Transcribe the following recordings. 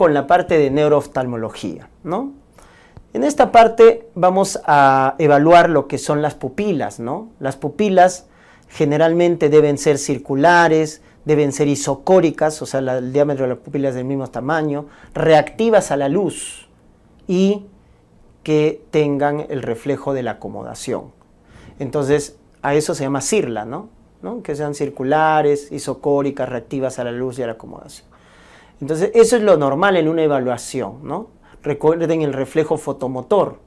con la parte de neurooftalmología, ¿no? En esta parte vamos a evaluar lo que son las pupilas, ¿no? Las pupilas generalmente deben ser circulares, deben ser isocóricas, o sea, el diámetro de la pupila es del mismo tamaño, reactivas a la luz y que tengan el reflejo de la acomodación. Entonces, a eso se llama CIRLA, ¿no? Que sean circulares, isocóricas, reactivas a la luz y a la acomodación. Entonces, eso es lo normal en una evaluación, ¿no? Recuerden el reflejo fotomotor,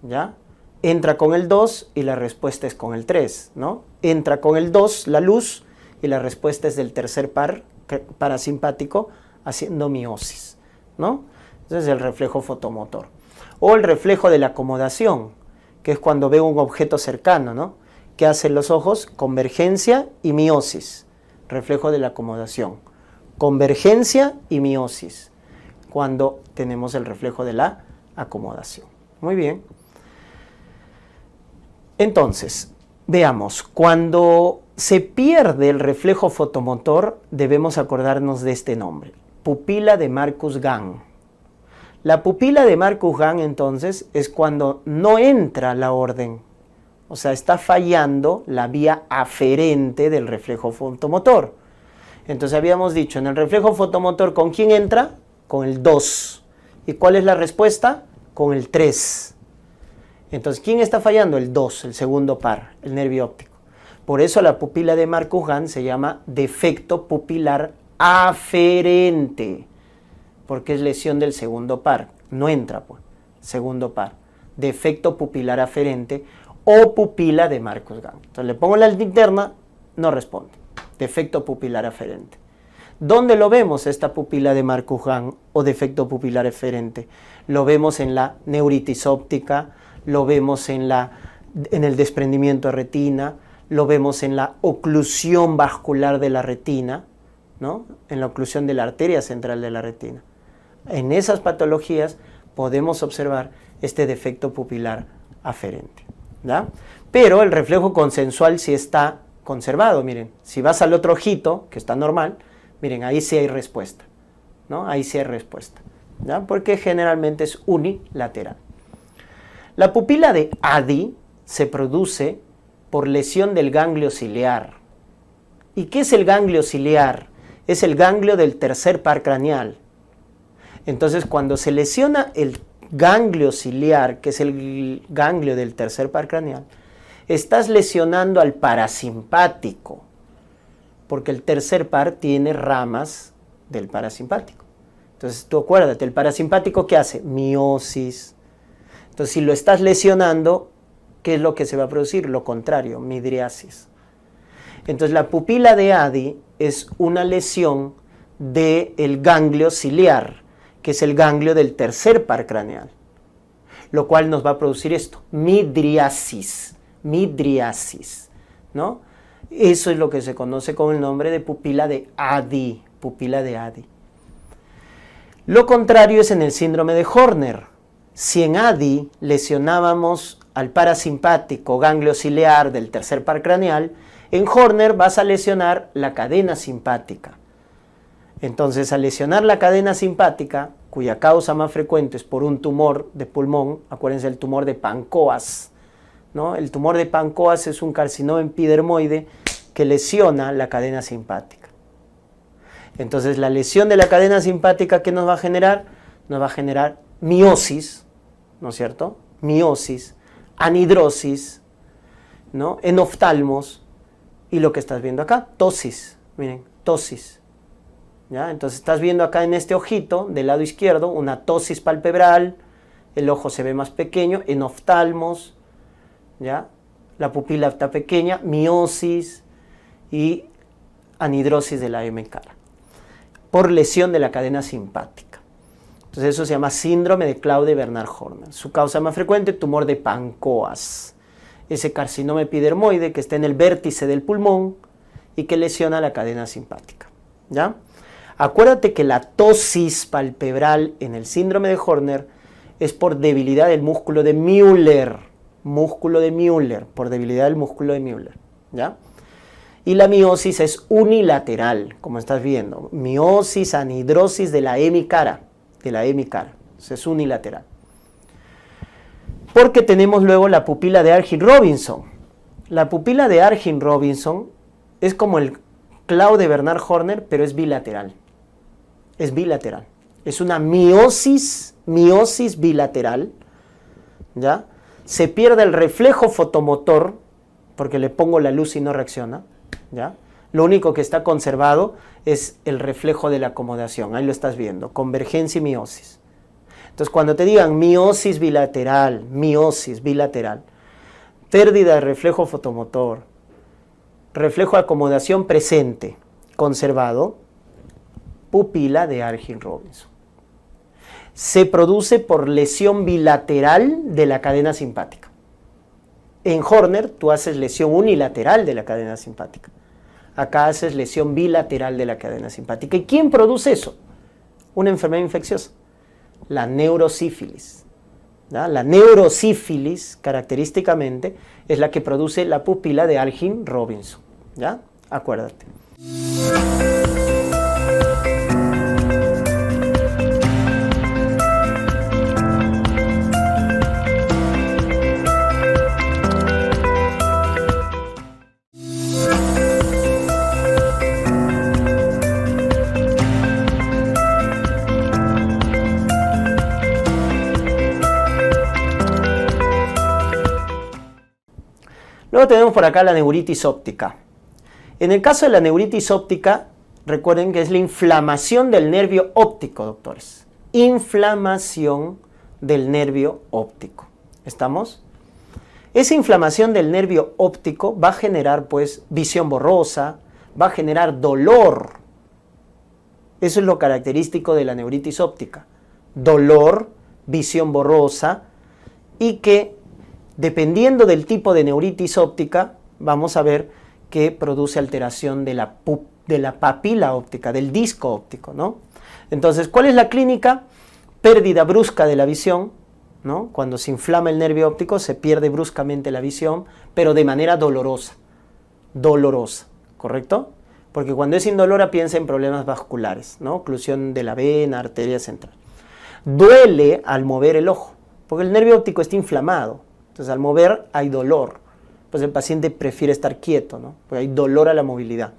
¿ya? Entra con el 2 y la respuesta es con el 3, ¿no? Entra con el 2 la luz y la respuesta es del tercer par parasimpático haciendo miosis, ¿no? Entonces el reflejo fotomotor. O el reflejo de la acomodación, que es cuando veo un objeto cercano, ¿no? ¿Qué hacen los ojos? Convergencia y miosis. Reflejo de la acomodación. Convergencia y miosis, cuando tenemos el reflejo de la acomodación. Muy bien. Entonces, veamos, cuando se pierde el reflejo fotomotor, debemos acordarnos de este nombre, pupila de Marcus-Gahn. La pupila de Marcus-Gahn, entonces, es cuando no entra la orden, o sea, está fallando la vía aferente del reflejo fotomotor. Entonces, habíamos dicho, en el reflejo fotomotor, ¿con quién entra? Con el 2. ¿Y cuál es la respuesta? Con el 3. Entonces, ¿quién está fallando? El 2, el segundo par, el nervio óptico. Por eso la pupila de Marcus-Gahn se llama defecto pupilar aferente, porque es lesión del segundo par. No entra, pues, segundo par. Defecto pupilar aferente o pupila de Marcus-Gahn. Entonces, le pongo la linterna, no responde. Defecto pupilar aferente. ¿Dónde lo vemos esta pupila de Marcus-Gahn o defecto pupilar aferente? Lo vemos en la neuritis óptica, lo vemos en el desprendimiento de retina, lo vemos en la oclusión vascular de la retina, ¿no? En la oclusión de la arteria central de la retina. En esas patologías podemos observar este defecto pupilar aferente, ¿ya? Pero el reflejo consensual sí está conservado. Miren, si vas al otro ojito, que está normal, miren, ahí sí hay respuesta, ¿no? Ahí sí hay respuesta, ¿ya? Porque generalmente es unilateral. La pupila de Adie se produce por lesión del ganglio ciliar. ¿Y qué es el ganglio ciliar? Es el ganglio del tercer par craneal. Entonces, cuando se lesiona el ganglio ciliar, que es el ganglio del tercer par craneal, estás lesionando al parasimpático, porque el tercer par tiene ramas del parasimpático. Entonces, tú acuérdate, el parasimpático, ¿qué hace? Miosis. Entonces, si lo estás lesionando, ¿qué es lo que se va a producir? Lo contrario, midriasis. Entonces, la pupila de Adie es una lesión del ganglio ciliar, que es el ganglio del tercer par craneal, lo cual nos va a producir esto, midriasis, ¿no? Eso es lo que se conoce con el nombre de pupila de Adie, pupila de Adie. Lo contrario es en el síndrome de Horner. Si en Adie lesionábamos al parasimpático ganglio ciliar del tercer par craneal, en Horner vas a lesionar la cadena simpática. Entonces, al lesionar la cadena simpática, cuya causa más frecuente es por un tumor de pulmón, acuérdense del tumor de Pancoas, ¿no? El tumor de Pancoas es un carcinoma epidermoide que lesiona la cadena simpática. Entonces, la lesión de la cadena simpática, ¿qué nos va a generar? Nos va a generar miosis, ¿no es cierto? Miosis, anhidrosis, ¿no? Enoftalmos, y lo que estás viendo acá, tosis, miren, tosis. ¿Ya? Entonces estás viendo acá en este ojito del lado izquierdo una tosis palpebral, el ojo se ve más pequeño, enoftalmos, ¿ya? La pupila está pequeña, miosis y anhidrosis de la M cara, por lesión de la cadena simpática. Entonces eso se llama síndrome de Claude-Bernard Horner. Su causa más frecuente, tumor de Pancoas, ese carcinoma epidermoide que está en el vértice del pulmón y que lesiona la cadena simpática, ¿ya? Acuérdate que la tosis palpebral en el síndrome de Horner es por debilidad del músculo de Müller, por debilidad del músculo de Müller, ¿ya? Y la miosis es unilateral, como estás viendo, miosis, anhidrosis de la hemicara, de la hemicara. Es unilateral. Porque tenemos luego la pupila de Argyll-Robinson. La pupila de Argyll-Robinson es como el Claude Bernard Horner, pero es bilateral. Es bilateral. Es una miosis bilateral, ¿ya? Se pierde el reflejo fotomotor, porque le pongo la luz y no reacciona, ¿ya? Lo único que está conservado es el reflejo de la acomodación. Ahí lo estás viendo, convergencia y miosis. Entonces, cuando te digan miosis bilateral, pérdida de reflejo fotomotor, reflejo de acomodación presente, conservado, pupila de Argyll-Robinson. Se produce por lesión bilateral de la cadena simpática. En Horner, tú haces lesión unilateral de la cadena simpática. Acá haces lesión bilateral de la cadena simpática. ¿Y quién produce eso? Una enfermedad infecciosa. La neurosífilis. ¿Ya? La neurosífilis, característicamente, es la que produce la pupila de Argyll-Robinson. ¿Ya? Acuérdate. Luego tenemos por acá la neuritis óptica. En el caso de la neuritis óptica, recuerden que es la inflamación del nervio óptico, doctores. Inflamación del nervio óptico. ¿Estamos? Esa inflamación del nervio óptico va a generar, pues, visión borrosa, va a generar dolor. Eso es lo característico de la neuritis óptica. Dolor, visión borrosa y que, dependiendo del tipo de neuritis óptica, vamos a ver que produce alteración de la papila óptica, del disco óptico, ¿no? Entonces, ¿cuál es la clínica? Pérdida brusca de la visión, ¿no? Cuando se inflama el nervio óptico se pierde bruscamente la visión, pero de manera dolorosa. Dolorosa, ¿correcto? Porque cuando es indolora piensa en problemas vasculares, ¿no? Oclusión de la vena, arteria central. Duele al mover el ojo, porque el nervio óptico está inflamado. Entonces, al mover hay dolor. Pues el paciente prefiere estar quieto, ¿no? Porque hay dolor a la movilidad.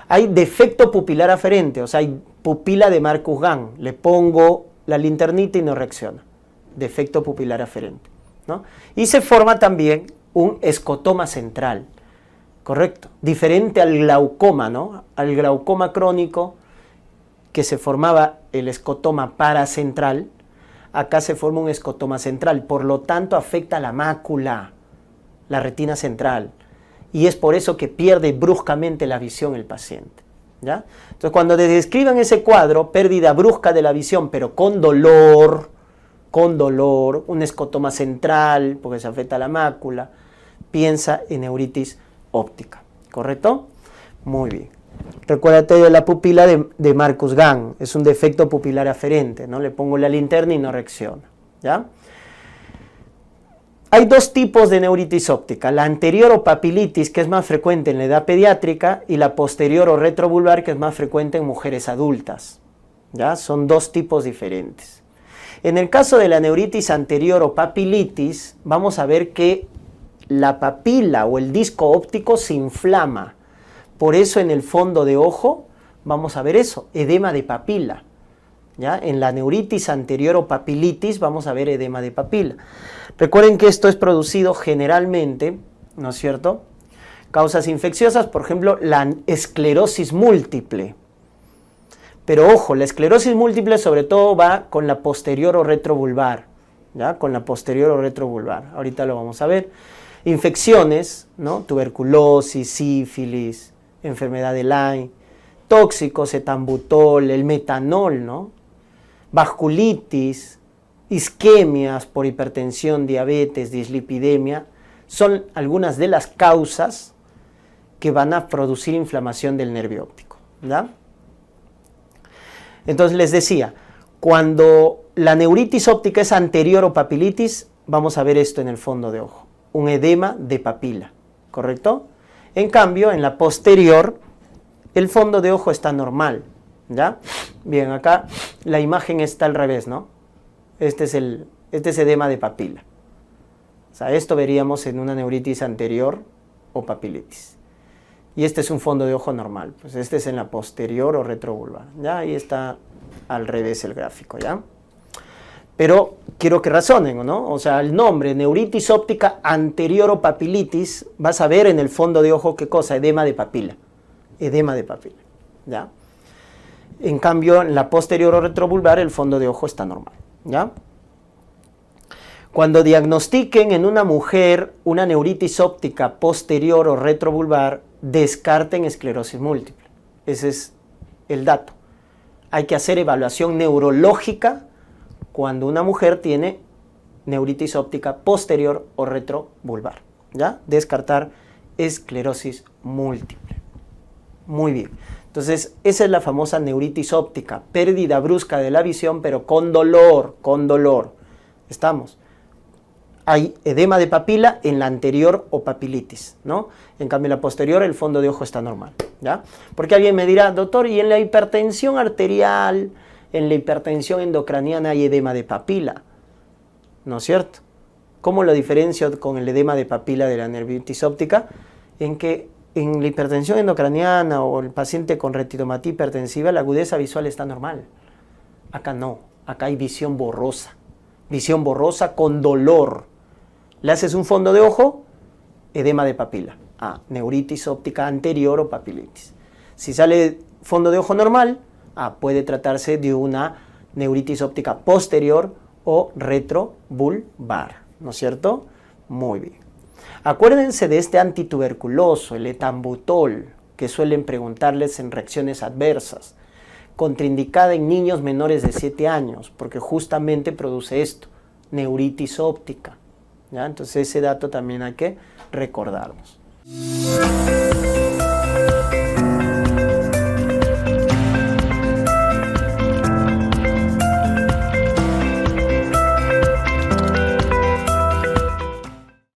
Hay defecto pupilar aferente, o sea, hay pupila de Marcus-Gahn. Le pongo la linternita y no reacciona. Defecto pupilar aferente, ¿no? Y se forma también un escotoma central, ¿correcto? Diferente al glaucoma, ¿no? Al glaucoma crónico, que se formaba el escotoma paracentral. Acá se forma un escotoma central, por lo tanto afecta la mácula, la retina central, y es por eso que pierde bruscamente la visión el paciente, ¿ya? Entonces, cuando te describan ese cuadro, pérdida brusca de la visión, pero con dolor, un escotoma central, porque se afecta la mácula, piensa en neuritis óptica, ¿correcto? Muy bien. Recuérdate de la pupila de Marcus-Gahn, es un defecto pupilar aferente, ¿no? Le pongo la linterna y no reacciona, ¿ya? Hay dos tipos de neuritis óptica, la anterior o papilitis, que es más frecuente en la edad pediátrica, y la posterior o retrovulvar, que es más frecuente en mujeres adultas, ¿ya? Son dos tipos diferentes. En el caso de la neuritis anterior o papilitis, vamos a ver que la papila o el disco óptico se inflama. Por eso en el fondo de ojo vamos a ver eso, edema de papila, ¿ya? En la neuritis anterior o papilitis vamos a ver edema de papila. Recuerden que esto es producido generalmente, ¿no es cierto? Causas infecciosas, por ejemplo, la esclerosis múltiple. Pero ojo, la esclerosis múltiple sobre todo va con la posterior o retrovulvar, ¿ya? Con la posterior o retrovulvar. Ahorita lo vamos a ver. Infecciones, ¿no? Tuberculosis, sífilis, enfermedad de Lyme, tóxicos, etambutol, el metanol, ¿no? Vasculitis, isquemias por hipertensión, diabetes, dislipidemia, son algunas de las causas que van a producir inflamación del nervio óptico, ¿verdad? Entonces les decía, cuando la neuritis óptica es anterior o papilitis, vamos a ver esto en el fondo de ojo, un edema de papila, ¿correcto? En cambio, en la posterior, el fondo de ojo está normal, ¿Ya? Bien, acá la imagen está al revés, ¿no? Este es edema de papila. O sea, esto veríamos en una neuritis anterior o papilitis. Y este es un fondo de ojo normal. Pues este es en la posterior o retrovulvar. ¿Ya? Ahí está al revés el gráfico, ¿ya? Pero quiero que razonen, ¿no? O sea, el nombre, neuritis óptica anterior o papilitis, vas a ver en el fondo de ojo qué cosa, edema de papila. Edema de papila, ¿ya? En cambio, en la posterior o retrovulvar, el fondo de ojo está normal, ¿ya? Cuando diagnostiquen en una mujer una neuritis óptica posterior o retrovulvar, descarten esclerosis múltiple. Ese es el dato. Hay que hacer evaluación neurológica cuando una mujer tiene neuritis óptica posterior o retrovulvar, ¿ya? Descartar esclerosis múltiple. Muy bien. Entonces, esa es la famosa neuritis óptica, pérdida brusca de la visión, pero con dolor, con dolor. ¿Estamos? Hay edema de papila en la anterior o papilitis, ¿no? En cambio, en la posterior el fondo de ojo está normal, ¿ya? Porque alguien me dirá, doctor, ¿y en la hipertensión arterial, en la hipertensión endocraniana hay edema de papila? ¿No es cierto? ¿Cómo lo diferencio con el edema de papila de la neuritis óptica? En que en la hipertensión endocraniana o el paciente con retinopatia hipertensiva, la agudeza visual está normal. Acá no, acá hay visión borrosa con dolor. Le haces un fondo de ojo, edema de papila. Neuritis óptica anterior o papilitis. Si sale fondo de ojo normal, puede tratarse de una neuritis óptica posterior o retrovulvar, ¿no es cierto? Muy bien. Acuérdense de este antituberculoso, el etambutol, que suelen preguntarles en reacciones adversas, contraindicada en niños menores de 7 años, porque justamente produce esto, neuritis óptica, ¿ya? Entonces ese dato también hay que recordarnos.